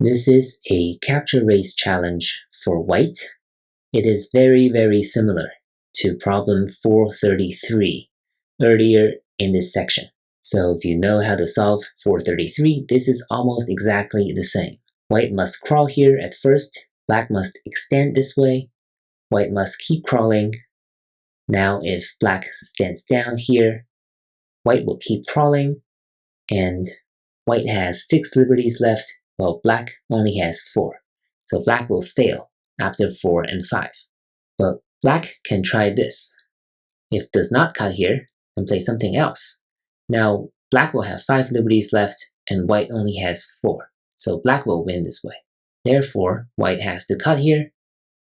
This is a capture race challenge for white. It is very similar to problem 433 earlier in this section. So if you know how to solve 433, this is almost exactly the same. White must crawl here at first, black must extend this way, white must keep crawling. Now if black stands down here, white will keep crawling, and white has 6 liberties left, while black only has 4. So black will fail after 4 and 5. But black can try this. If does not cut here, and play something else. Now black will have 5 liberties left, and white only has 4. So black will win this way. Therefore, white has to cut here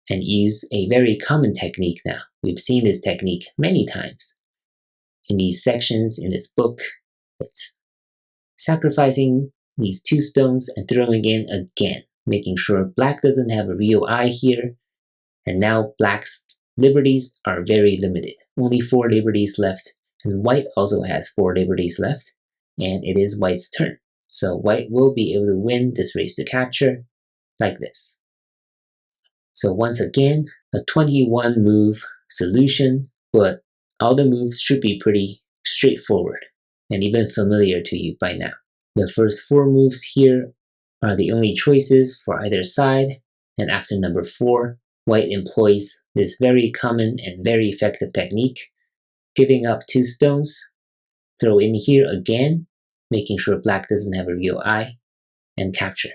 and use a very common technique now. We've seen this technique many times. In these sections in this book, it's sacrificing these 2 stones and throwing in again, making sure black doesn't have a real eye here. And now black's liberties are very limited. Only 4 liberties left, and white also has 4 liberties left, and it is white's turn. So white will be able to win this race to capture like this. So once again, a 21 move solution, but all the moves should be pretty straightforward and even familiar to you by now. The first 4 moves here are the only choices for either side, and after number 4, white employs this very common and very effective technique, giving up 2 stones, throw in here again, making sure black doesn't have a real eye, and capture.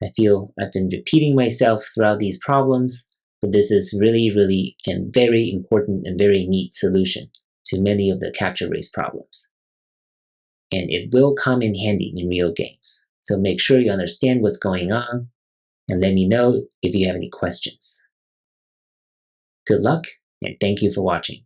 I feel I've been repeating myself throughout these problems, but this is really a very important and very neat solution to many of the capture race problems. And it will come in handy in real games. So make sure you understand what's going on, and let me know if you have any questions. Good luck, and thank you for watching.